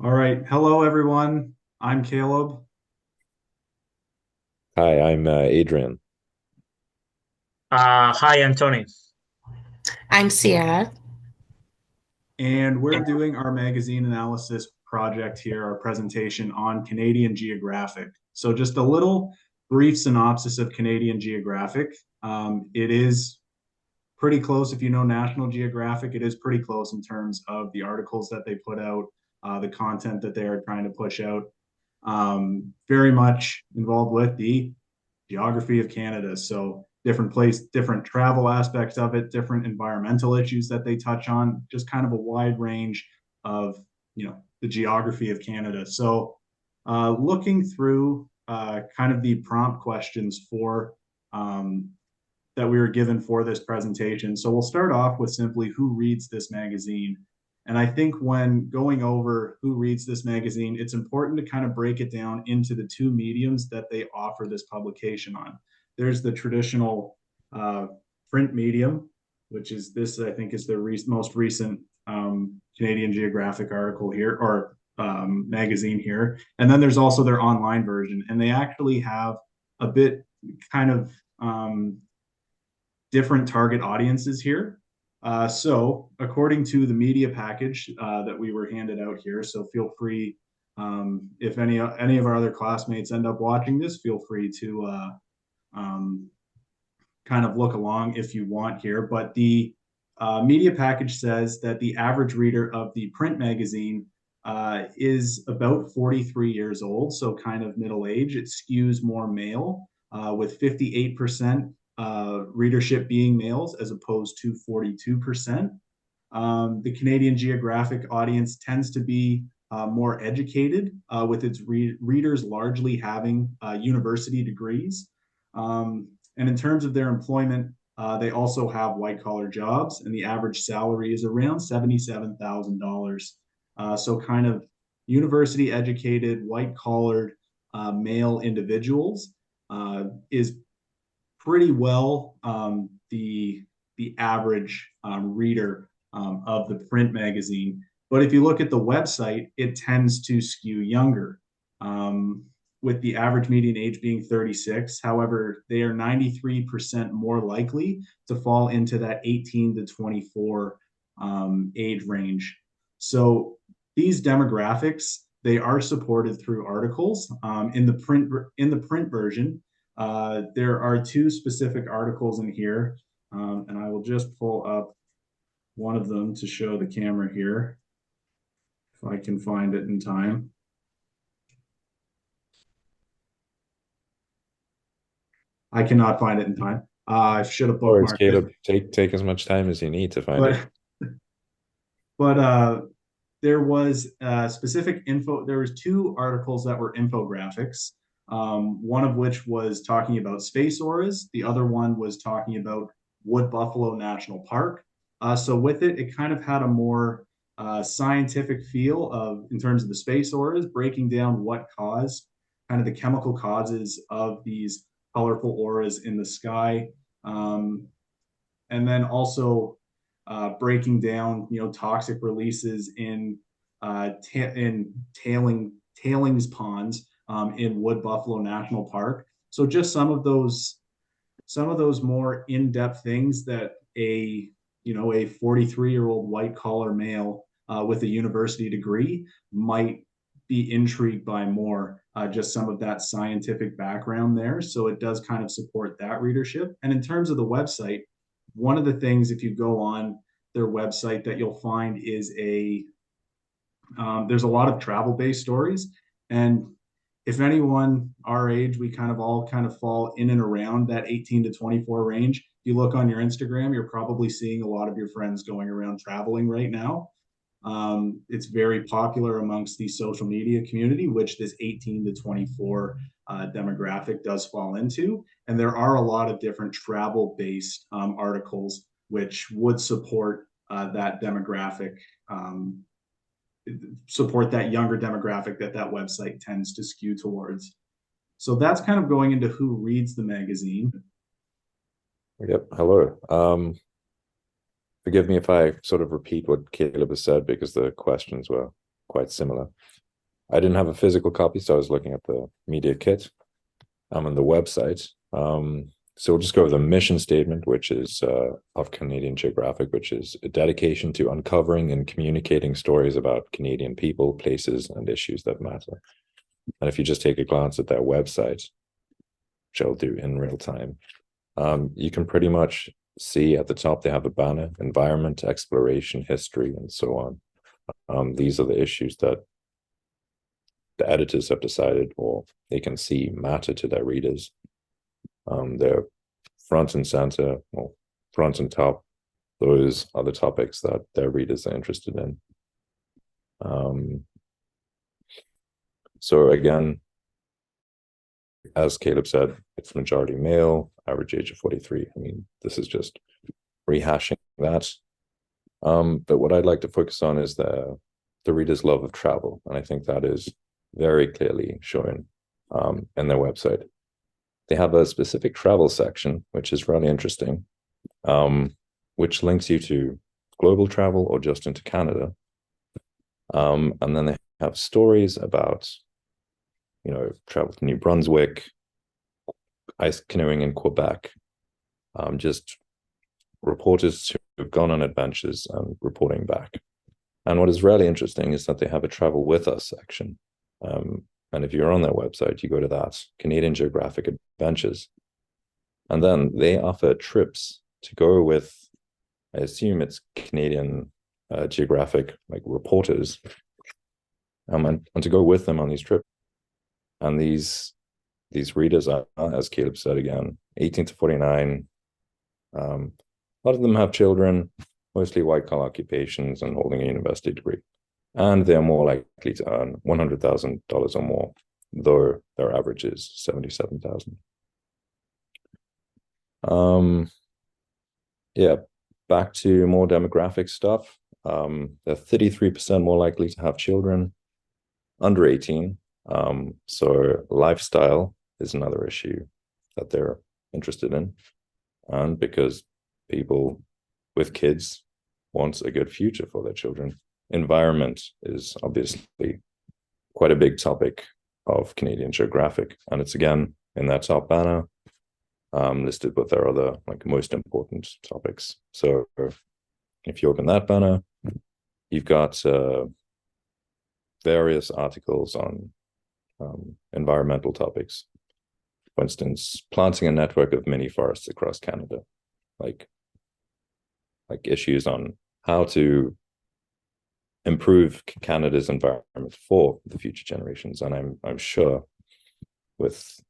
All right. Hello, everyone. I'm Caleb, Hi, I'm Adrian. Hi, I'm Tony. I'm Sierra. and we're doing our magazine analysis project here, our presentation on Canadian Geographic. So, just a little brief synopsis of Canadian Geographic. It is pretty close. If you know National Geographic, it is pretty close in terms of the articles that they put out, the content that they are trying to push out. Very much involved with the geography of Canada. So different place, different travel aspects of it, different environmental issues that they touch on, just kind of a wide range of, the geography of Canada. So looking through kind of the prompt questions for that we were given for this presentation. So we'll start off with simply who reads this magazine. And I think when going over who reads this magazine, it's important to kind of break it down into the two mediums that they offer this publication on. There's the traditional uh, print medium, which is this, I think, is the most recent Canadian Geographic article here or magazine here. And then there's also their online version. And they actually have a bit kind of different target audiences here. So, according to the media package that we were handed out here, so feel free if any of our other classmates end up watching this, feel free to um, kind of look along if you want here. But the media package says that the average reader of the print magazine is about 43 years old, so kind of middle age. It skews more male, with 58% readership being males as opposed to 42%. The Canadian Geographic audience tends to be more educated, with its readers largely having university degrees. And in terms of their employment, they also have white collar jobs, and the average salary is around $77,000. So, kind of university educated, white collared male individuals is pretty well the average reader of the print magazine. But if you look at the website, it tends to skew younger, um, with the average median age being 36. However, they are 93% more likely to fall into that 18 to 24 age range. So these demographics, they are supported through articles in the print version. There are two specific articles in here, and I will just pull up one of them to show the camera here, if I can find it in time. I cannot find it in time. I should have No worries, bookmarked it, Caleb. Take as much time as you need to find it. but but there was specific info. There was two articles that were infographics. One of which was talking about space auras. The other one was talking about Wood Buffalo National Park. So with it, it kind of had a more scientific feel of in terms of the space auras, breaking down what caused kind of the chemical causes of these colorful auras in the sky. Um, and then also breaking down toxic releases in tailings ponds in Wood Buffalo National Park. So just some of those more in-depth things that a 43-year-old white collar male with a university degree might be intrigued by more, just some of that scientific background there. So it does kind of support that readership. And in terms of the website, one of the things, if you go on their website, that you'll find is there's a lot of travel based stories. And if anyone our age, we kind of all kind of fall in and around that 18 to 24 range. If you look on your Instagram, you're probably seeing a lot of your friends going around traveling right now. It's very popular amongst the social media community, which this 18 to 24 demographic does fall into. And there are a lot of different travel based articles which would that demographic, um, support that younger demographic that website tends to skew towards. So that's kind of going into who reads the magazine. Yep. Hello. Forgive me if I sort of repeat what Caleb has said because the questions were quite similar. I didn't have a physical copy, so I was looking at the media kit and the website. So we'll just go over the mission statement, which is of Canadian Geographic, which is a dedication to uncovering and communicating stories about Canadian people, places, and issues that matter. And if you just take a glance at their website, which I'll do in real time, you can pretty much see at the top they have a banner: environment, exploration, history, and so on. These are the issues that the editors have decided, or they can see matter to their readers. They're front and center, well, front and top. Those are the topics that their readers are interested in. So again, as Caleb said, it's majority male, average age of 43. I mean, this is just rehashing that. But what I'd like to focus on is the reader's love of travel. And I think that is very clearly shown in their website. They have a specific travel section, which is really interesting, which links you to global travel or just into Canada. And then they have stories about, travel to New Brunswick, ice canoeing in Quebec, just reporters who have gone on adventures and reporting back. And what is really interesting is that they have a travel with us section. And if you're on their website, you go to that, Canadian Geographic Adventures. And then they offer trips to go with, I assume it's Canadian Geographic like reporters, and to go with them on these trips. And these readers are, as Caleb said again, 18 to 49. A lot of them have children, mostly white-collar occupations and holding a university degree. And they're more likely to earn $100,000 or more, though their average is $77,000. Yeah, back to more demographic stuff. They're 33% more likely to have children under 18. So lifestyle is another issue that they're interested in. And because people with kids want a good future for their children. Environment is obviously quite a big topic of Canadian Geographic, and it's again in that top banner, listed with their other most important topics. So if you open that banner, you've got various articles on environmental topics. For instance, planting a network of mini forests across Canada, like issues on how to improve Canada's environment for the future generations. And I'm sure with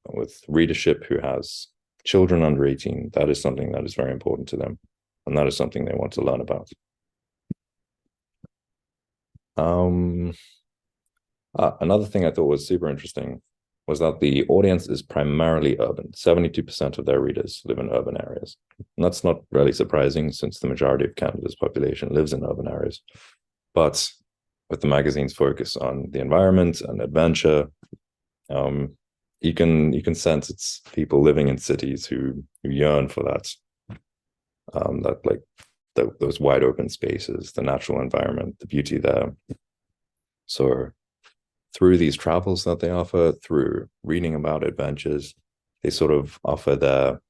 readership who has children under 18, that is something that is very important to them, and that is something they want to learn about. Another thing I thought was super interesting was that the audience is primarily urban. 72% of their readers live in urban areas. And that's not really surprising since the majority of Canada's population lives in urban areas. But with the magazine's focus on the environment and adventure, you can sense it's people living in cities who yearn for those wide open spaces, the natural environment, the beauty there. So through these travels that they offer, through reading about adventures, they sort of offer their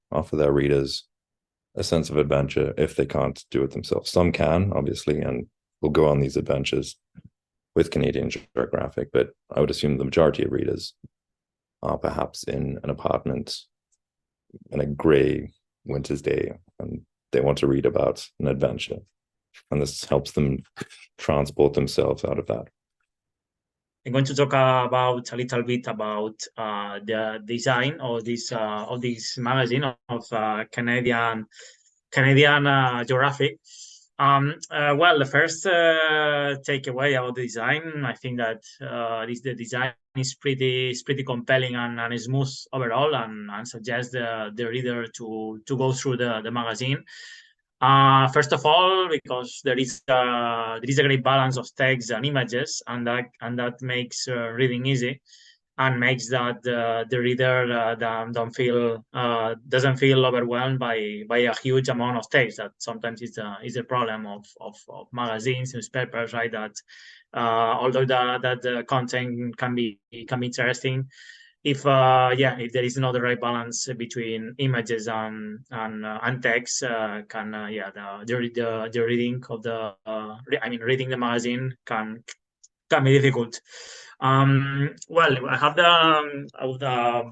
readers a sense of adventure if they can't do it themselves. Some can, obviously, and will go on these adventures with Canadian Geographic, but I would assume the majority of readers are perhaps in an apartment in a grey winter's day, and they want to read about an adventure. And this helps them transport themselves out of that. I'm going to talk about a little bit about the design of this magazine of Canadian Geographic. Well, the first takeaway about the design, I think that the design is pretty compelling and smooth overall, and suggest the reader to go through the magazine. First of all, because there is a great balance of text and images, and that makes reading easy. and makes that the reader doesn't feel overwhelmed by a huge amount of text. That sometimes is a problem of magazines, newspapers, right? That although the content can be interesting, if if there is not the right balance between images and text, can the reading of the reading the magazine can be difficult. Well, I have the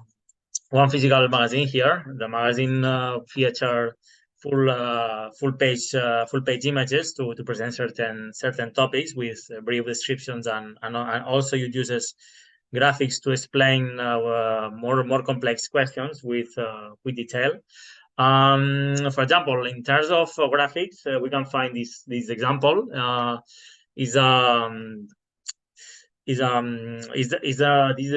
one physical magazine here. The magazine feature full page images to present certain topics with brief descriptions, and also it uses graphics to explain more complex questions with detail. For example, in terms of graphics, we can find this example is this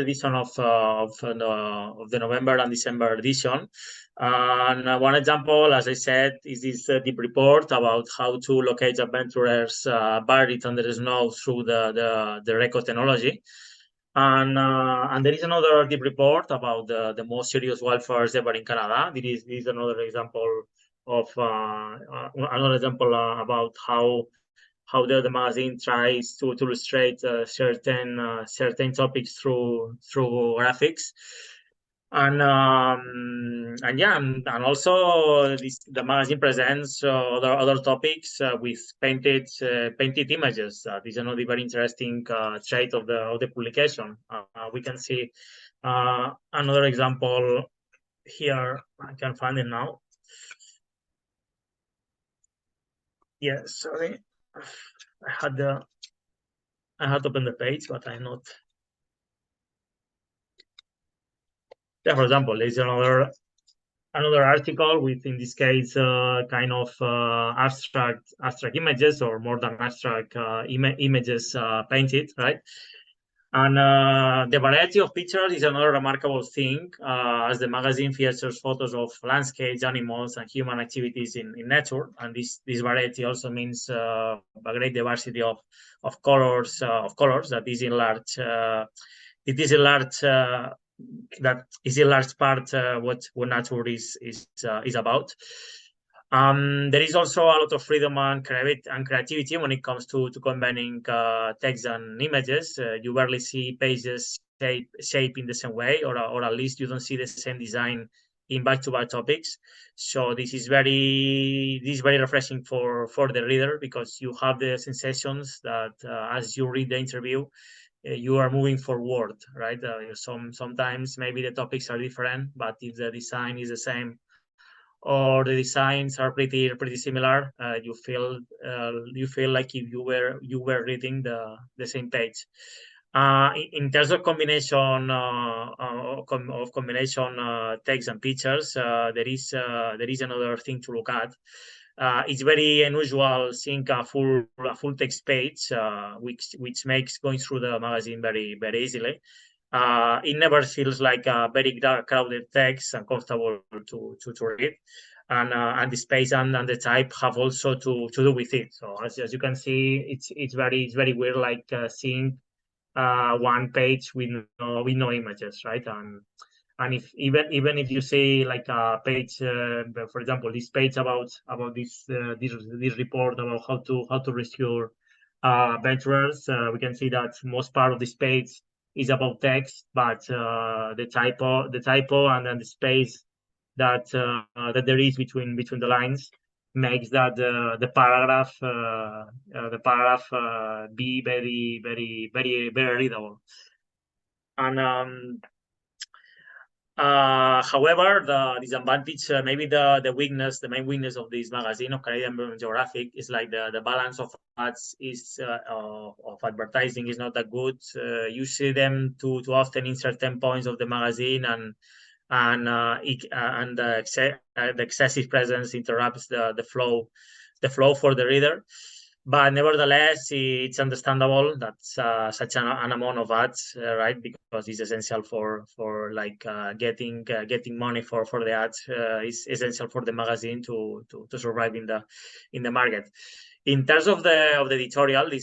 edition of the November and December edition. And one example, as I said, is this deep report about how to locate adventurers buried under the snow through the record technology. And there is another deep report about the most serious wildfires ever in Canada. This is another example of about how the magazine tries to illustrate certain topics through graphics. And also the magazine presents other topics with painted images. This is another very interesting trait of the publication. We can see another example here. I can find it now. Yeah, sorry. I had opened the page, but I'm not. Yeah, for example, there's another article with, in this case, kind of abstract images, or more than abstract images painted, right? And the variety of pictures is another remarkable thing, as the magazine features photos of landscapes, animals, and human activities in nature. And this variety also means a great diversity of colors. That is in large. That is in large part what nature is about. There is also a lot of freedom and creativity when it comes to combining text and images. You barely see pages shape in the same way, or at least you don't see the same design in back-to-back topics. So this is very refreshing for the reader, because you have the sensations that as you read the interview, you are moving forward, right? Sometimes maybe the topics are different, but if the design is the same, or the designs are pretty similar, you feel like if you were reading the same page. In terms of combination text and pictures, there is another thing to look at. It's very unusual seeing a full text page, which makes going through the magazine very easily. It never feels like a very crowded text and comfortable to read. And the space and the type have also to do with it. So as you can see, it's very weird, like seeing one page with no images, right? And if even if you see like a page, for example, this page about this report about how to rescue adventurers, we can see that most part of this page is about text, but the typo and then the space that there is between the lines makes that the paragraph be very readable. And however, the disadvantage, maybe the main weakness of this magazine of Canadian Geographic is like the balance of ads of advertising is not that good. You see them too often in certain points of the magazine, and the excessive presence interrupts the flow for the reader. But nevertheless, it's understandable that such an amount of ads, right? Because it's essential for like getting money for the ads. Is essential for the magazine to survive in the market. In terms of the editorial, the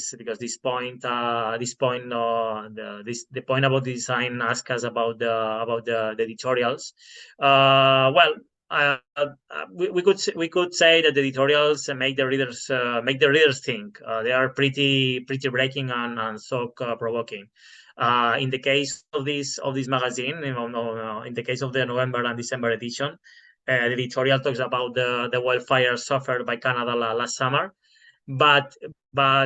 point about design asks us about the editorials. Well, we could say that the editorials make the readers think. They are pretty breaking and thought provoking. In the case of this magazine, in the case of the November and December edition, the editorial talks about the wildfires suffered by Canada last summer, but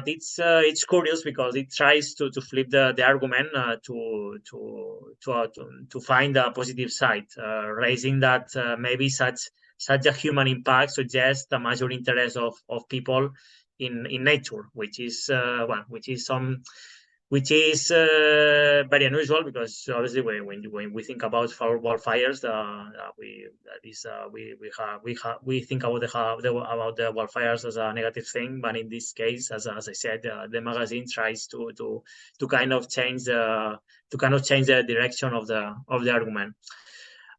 it's curious because it tries to flip the argument to find a positive side, raising that maybe such a human impact suggests a major interest of people in nature, which is very unusual, because obviously when we think about wildfires, we think about the wildfires as a negative thing, but in this case, as I said, the magazine tries to kind of change the direction of the argument.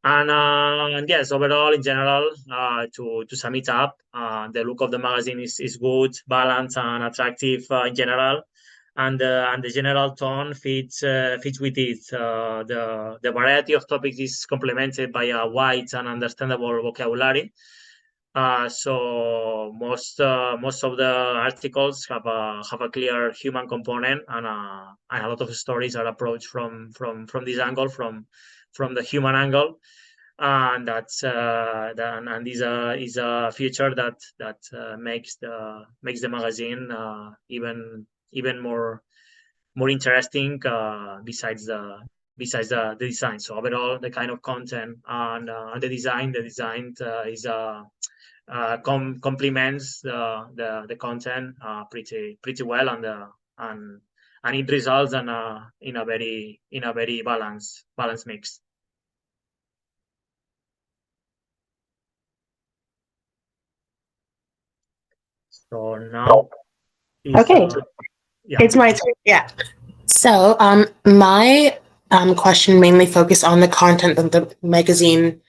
And yes, overall, in general, to sum it up, the look of the magazine is good, balanced, and attractive in general, and the general tone fits with it. The variety of topics is complemented by a wide and understandable vocabulary. So most of the articles have a clear human component, and a lot of stories are approached from this angle, from the human angle, and that's and is a feature that makes the magazine even more interesting, besides the design. So overall, the kind of content and the design is complements the content pretty well, and it results in a very balanced mix. So now, Okay. Yeah. It's my turn. Yeah. So, my question mainly focused on the content that the magazine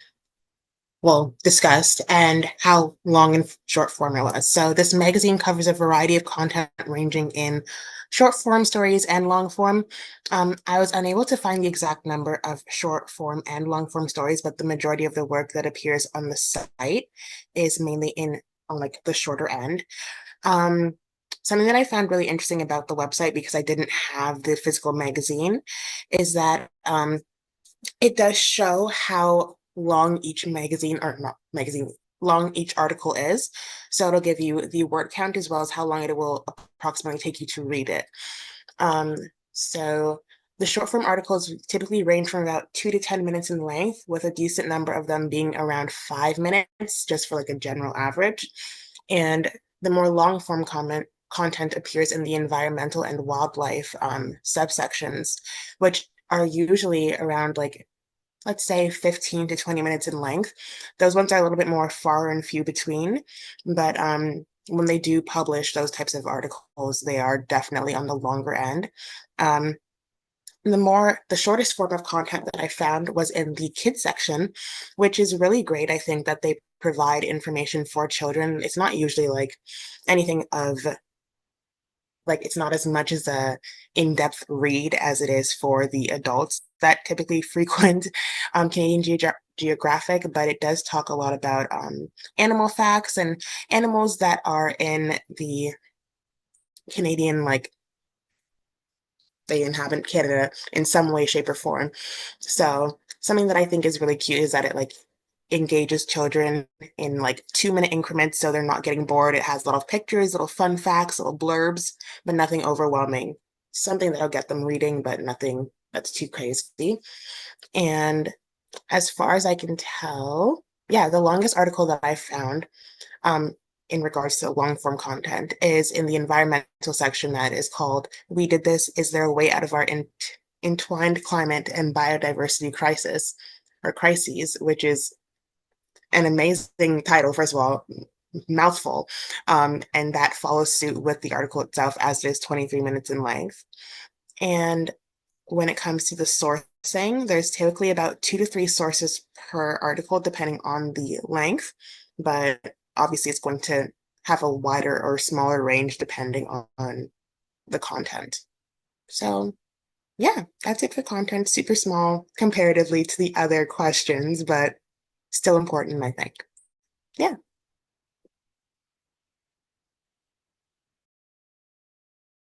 discussed and how long and short form it was. So this magazine covers a variety of content ranging in short form stories and long form. I was unable to find the exact number of short form and long form stories, but the majority of the work that appears on the site is mainly on like the shorter end. Something that I found really interesting about the website, because I didn't have the physical magazine, is that it does show how long each long each article is. So it'll give you the word count as well as how long it will approximately take you to read it. So the short form articles typically range from about 2 to 10 minutes in length, with a decent number of them being around 5 minutes, just for like a general average. And the more long form content appears in the environmental and wildlife subsections, which are usually around, like, let's say 15 to 20 minutes in length. Those ones are a little bit more far and few between, but when they do publish those types of articles, they are definitely on the longer end. The shortest form of content that I found was in the kids section, which is really great. I think that they provide information for children. It's not usually like anything of it's not as much as a in-depth read as it is for the adults that typically frequent Canadian Geographic, but it does talk a lot about animal facts and animals that are in the Canadian, they inhabit Canada in some way, shape, or form. So something that I think is really cute is that it engages children in 2-minute increments, so they're not getting bored. It has little pictures, little fun facts, little blurbs, but nothing overwhelming. Something that'll get them reading, but nothing that's too crazy. And as far as I can tell, the longest article that I found in regards to long form content is in the environmental section that is called "We Did This. Is There a Way Out of Our Entwined Climate and Biodiversity Crisis or Crises?" which is an amazing title, first of all, mouthful, and that follows suit with the article itself, as it is 23 minutes in length. And when it comes to the sourcing, there's typically about 2 to 3 sources per article, depending on the length, but obviously it's going to have a wider or smaller range depending on the content. So yeah, that's it for content. Super small comparatively to the other questions, but still important, I think. Yeah.